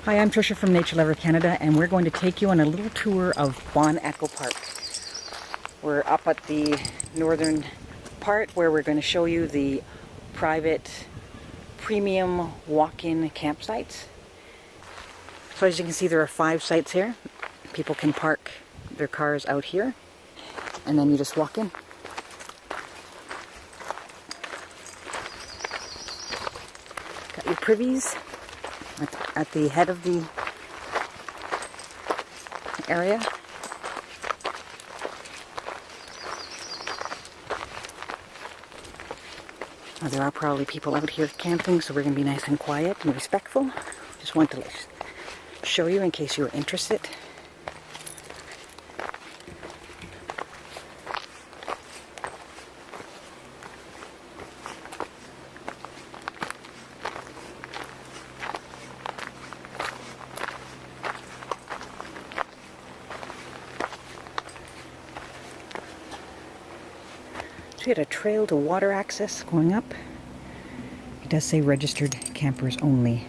Hi, I'm Tricia from Nature Lover Canada, and we're going to take you on a little tour of Bon Echo Park. We're up at the northern part where we're going to show you the private premium walk-in campsites. So as you can see, there are 5 sites here. People can park their cars out here, and then you just walk in. Got your privies at the head of the area. Now, there are probably people out here camping, so we're going to be nice and quiet and respectful. Just wanted to show you in case you were interested. So we had a trail to water access going up. It does say registered campers only.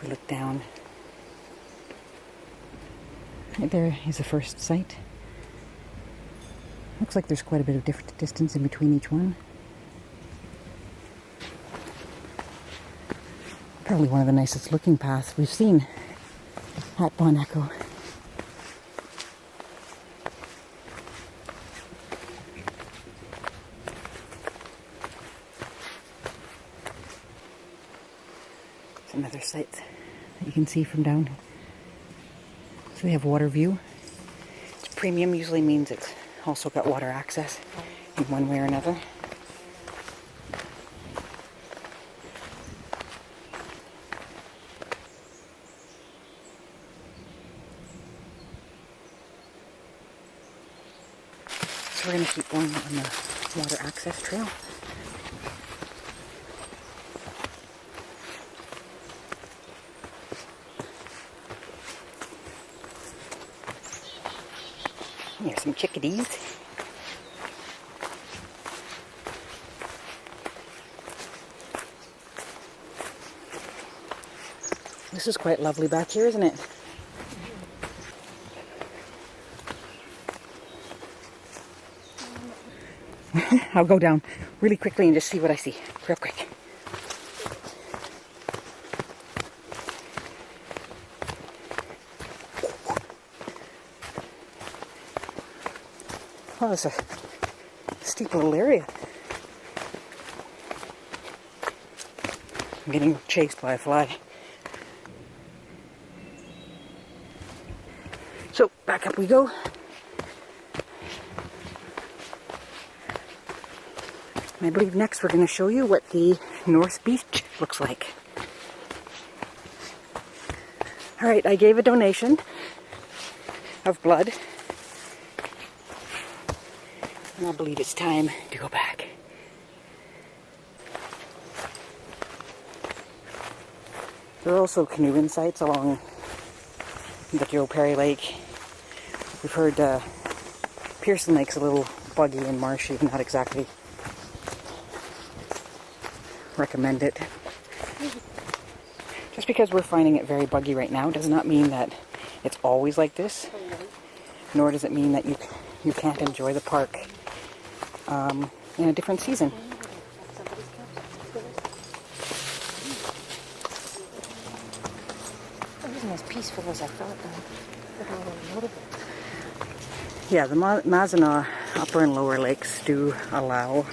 We look down. Right there is the first site. Looks like there's quite a bit of different distance in between each one. Probably one of the nicest looking paths we've seen at Bon Echo. It's another site that you can see from down. So we have water view. It's premium, usually means it's also got water access in one way or another. So we're going to keep going on the water access trail. Here's some chickadees. This is quite lovely back here, isn't it? I'll go down really quickly and just see what I see, real quick. Oh, it's a steep little area. I'm getting chased by a fly. So, back up we go. And I believe next we're going to show you what the North Beach looks like. Alright, I gave a donation of blood. And I believe it's time to go back. There are also canoeing sites along the Joe Perry Lake. We've heard Pearson Lake's a little buggy and marshy, not exactly recommend it. Just because we're finding it very buggy right now does not mean that it's always like this, nor does it mean that you can't enjoy the park in a different season. It wasn't as peaceful as I thought, though. Yeah, the Mazinaw Upper and Lower Lakes do allow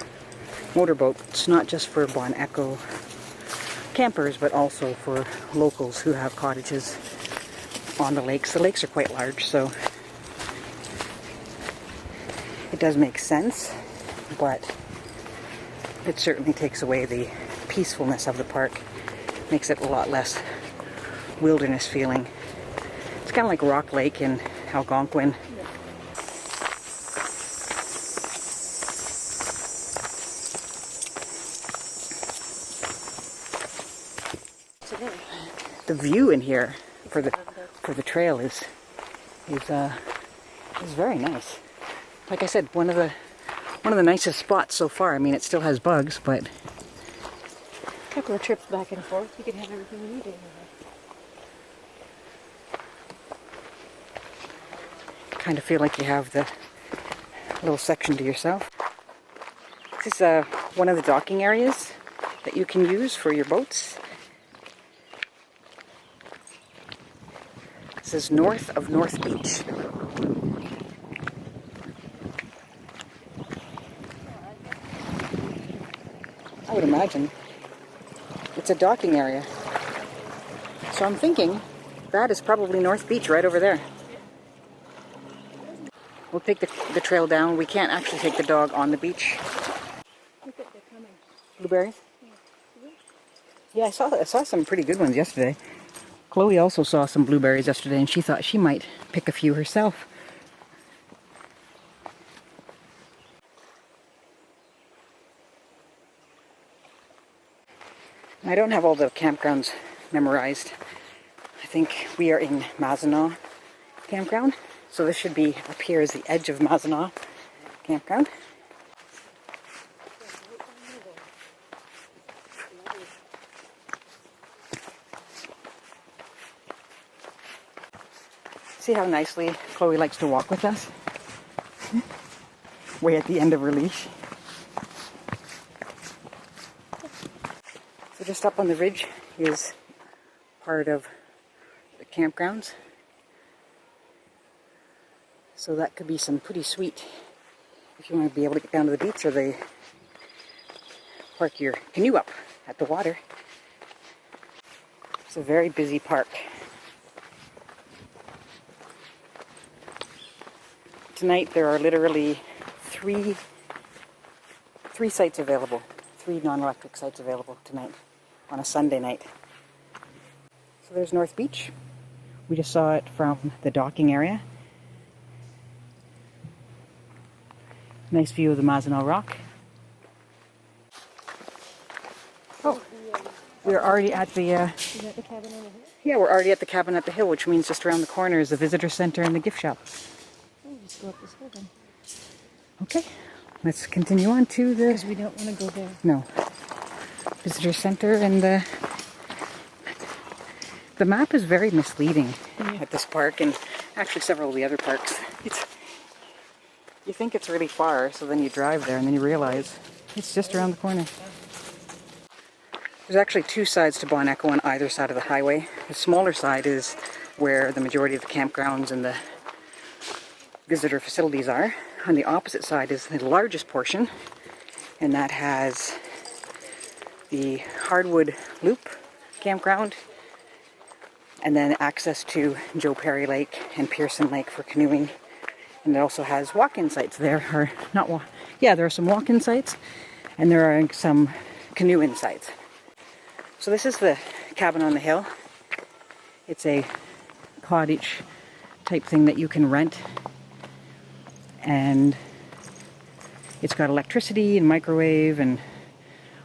motorboats, not just for Bon Echo campers, but also for locals who have cottages on the lakes. The lakes are quite large, so it does make sense, but it certainly takes away the peacefulness of the park, makes it a lot less wilderness feeling. It's kind of like Rock Lake in Algonquin. The view in here for the trail is very nice. Like I said, one of the one of the nicest spots so far. I mean, it still has bugs, but A couple of trips back and forth, you could have everything you need in here. kind of feel like you have the little section to yourself. This is one of the docking areas that you can use for your boats. This is north of North Beach. I would imagine it's a docking area. So I'm thinking that is probably North Beach right over there. We'll take the trail down. We can't actually take the dog on the beach. Look at they're coming. Blueberries? Yeah, I saw some pretty good ones yesterday. Chloe also saw some blueberries yesterday and she thought she might pick a few herself. I don't have all the campgrounds memorized. I think we are in Mazinaw campground. So this should be up here is the edge of Mazinaw campground. See how nicely Chloe likes to walk with us? Way at the end of her leash. So just up on the ridge is part of the campgrounds. So that could be some pretty sweet if you want to be able to get down to the beach, or they park your canoe up at the water. It's a very busy park. Tonight there are literally three sites available, 3 non-electric sites available tonight on a Sunday night. So there's North Beach. We just saw it from the docking area. Nice view of the Mazinaw Rock. Oh, we're already at the... Is that the cabin on the hill? Yeah, we're already at the cabin at the hill, which means just around the corner is the visitor center and the gift shop. Oh, let's go up this hill then. Okay, let's continue on to the... Because we don't want to go there. No. Visitor center, and the map is very misleading at this park, and actually several of the other parks. You think it's really far, so then you drive there and then you realize it's just around the corner. There's actually 2 sides to Bon Echo on either side of the highway. The smaller side is where the majority of the campgrounds and the visitor facilities are. On the opposite side is the largest portion, and that has the Hardwood Loop campground, and then access to Joe Perry Lake and Pearson Lake for canoeing. And it also has walk-in sites there, or not there are some walk-in sites, and there are some canoe-in sites. So this is the cabin on the hill. It's a cottage type thing that you can rent, and it's got electricity and microwave and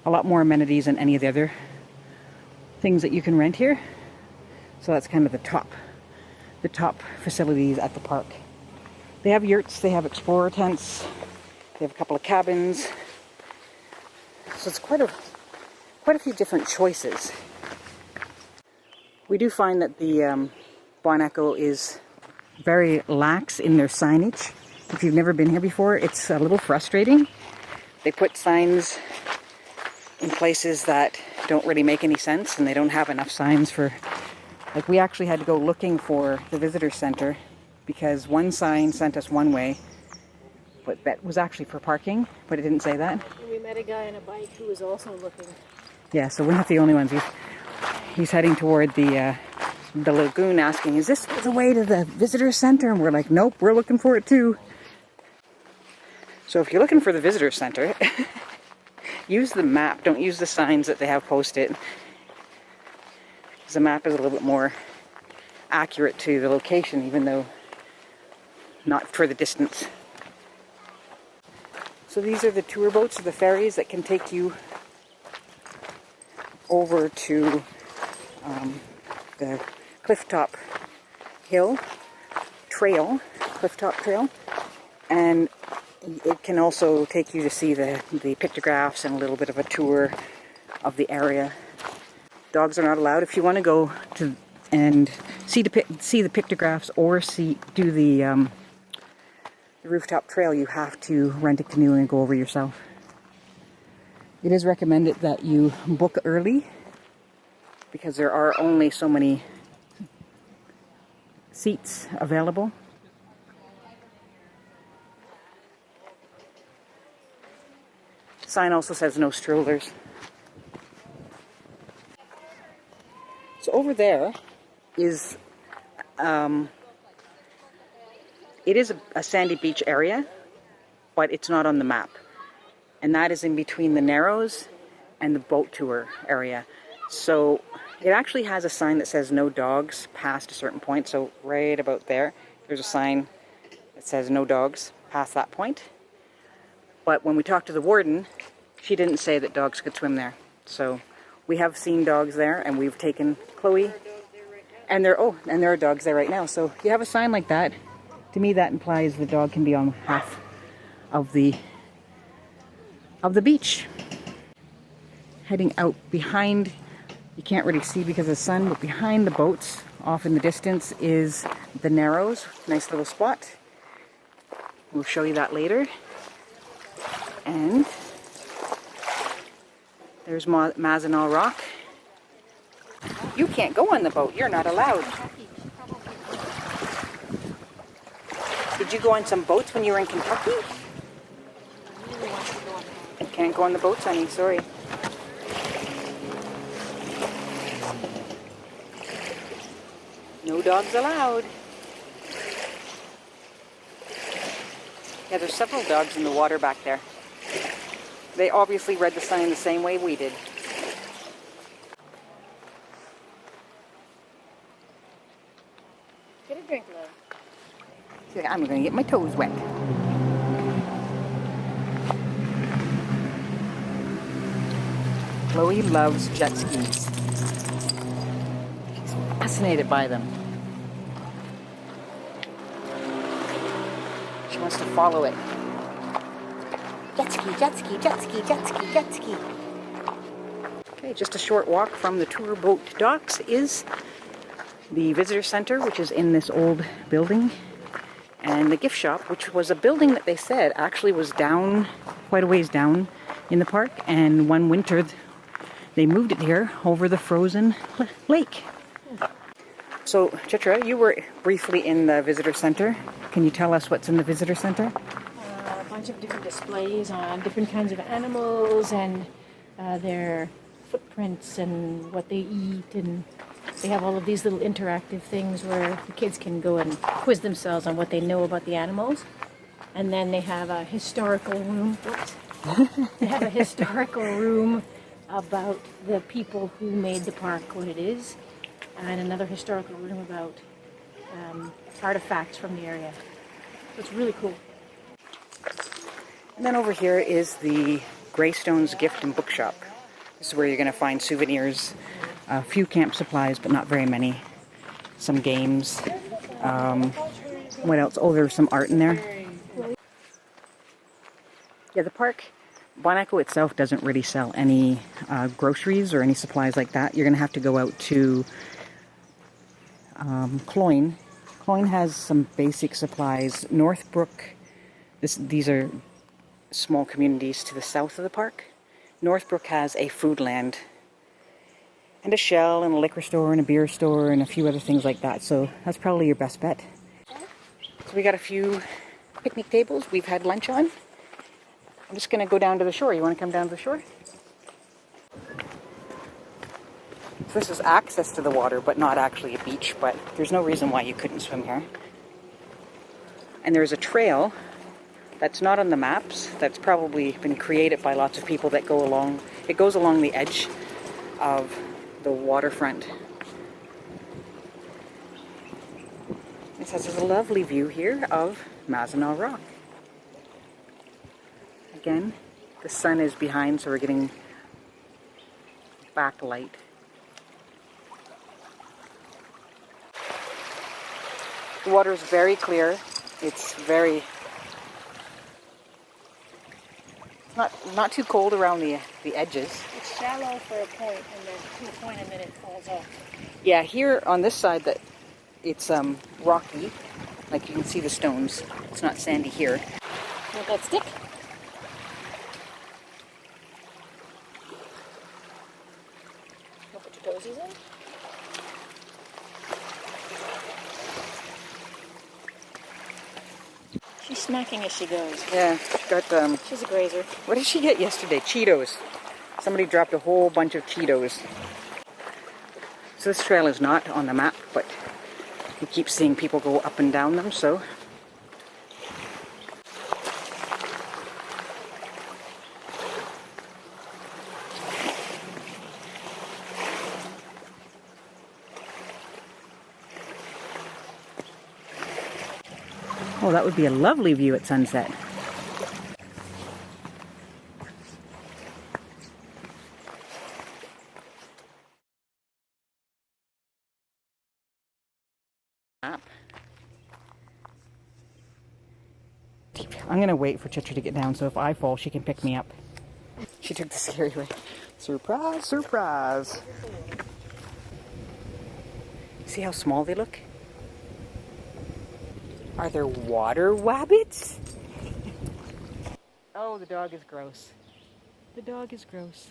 a lot more amenities than any of the other things that you can rent here. So that's kind of the top facilities at the park. They have yurts, they have explorer tents, they have a couple of cabins. So it's quite a few different choices. We do find that the Bon Echo is very lax in their signage. If you've never been here before, it's a little frustrating. They put signs in places that don't really make any sense, and they don't have enough signs for... Like, we actually had to go looking for the visitor center because one sign sent us one way, but that was actually for parking, but it didn't say that. And we met a guy on a bike who was also looking. Yeah, so we're not the only ones. He's heading toward the lagoon asking, is this the way to the visitor center? And we're like, nope, we're looking for it too. So if you're looking for the visitor center, use the map. Don't use the signs that they have posted. Because the map is a little bit more accurate to the location, even though not for the distance. So these are the tour boats, or the ferries that can take you over to the Clifftop Hill Trail, Clifftop Trail, and it can also take you to see the pictographs and a little bit of a tour of the area. Dogs are not allowed. If you want to go to and see the pictographs or do the rooftop trail, you have to rent a canoe and go over yourself. It is recommended that you book early because there are only so many seats available. Sign also says no strollers. So over there is, it is a sandy beach area, but it's not on the map. And that is in between the Narrows and the boat tour area. So it actually has a sign that says no dogs past a certain point. So right about there, there's a sign that says no dogs past that point. But when we talked to the warden, she didn't say that dogs could swim there. So we have seen dogs there, and we've taken Chloe. And there are dogs there right now. So you have a sign like that. To me, that implies the dog can be on half of the beach. Heading out behind, you can't really see because of the sun, but behind the boats, off in the distance, is the Narrows. Nice little spot. We'll show you that later. And there's Mazinaw Rock. You can't go on the boat. You're not allowed. Did you go on some boats when you were in Kentucky? You can't go on the boats, honey. Sorry. No dogs allowed. Yeah, there's several dogs in the water back there. They obviously read the sign the same way we did. Get a drink, love. I'm going to get my toes wet. Chloe loves jet skis. She's fascinated by them. She wants to follow it. Jet ski, jet ski, jet ski, jet ski, jet ski. Okay, just a short walk from the tour boat docks is the visitor center, which is in this old building, and the gift shop, which was a building that they said actually was down, quite a ways down in the park, and one winter they moved it here over the frozen lake. So, Chitra, you were briefly in the visitor center. Can you tell us what's in the visitor center? A bunch of different displays on different kinds of animals and their footprints and what they eat, and they have all of these little interactive things where the kids can go and quiz themselves on what they know about the animals. And then they have a historical room. They have a historical room about the people who made the park what it is, and another historical room about artifacts from the area. So it's really cool. And then over here is the Greystones Gift and Bookshop. This is where you're going to find souvenirs, a few camp supplies, but not very many. Some games. What else? Oh, there's some art in there. Yeah, the park, Bon Echo itself doesn't really sell any groceries or any supplies like that. You're going to have to go out to Cloyne. Cloyne has some basic supplies. Northbrook, these are small communities to the south of the park. Northbrook has a Foodland and a Shell and a liquor store and a beer store and a few other things like that. So that's probably your best bet. So we got a few picnic tables we've had lunch on. I'm just going to go down to the shore. You want to come down to the shore? So this is access to the water, but not actually a beach, but there's no reason why you couldn't swim here. And there's a trail that's not on the maps, that's probably been created by lots of people that go along. It goes along the edge of the waterfront. It says there's a lovely view here of Mazinaw Rock. Again, the sun is behind, so we're getting backlight. The water is very clear. It's very It's not too cold around the edges. It's shallow for a point, and then to a point, and then it falls off. Yeah, here on this side that it's rocky. Like you can see the stones. It's not sandy here. Want that stick? Want to put your toesies in? She's smacking as she goes. Yeah, she got She's a grazer. what did she get yesterday? Cheetos. Somebody dropped a whole bunch of Cheetos. So this trail is not on the map, but we keep seeing people go up and down them, so. Oh, that would be a lovely view at sunset. I'm gonna wait for Chitra to get down, so if I fall, she can pick me up. She took the scary way. Surprise, surprise. See how small they look? Are there water wabbits? Oh, the dog is gross. The dog is gross.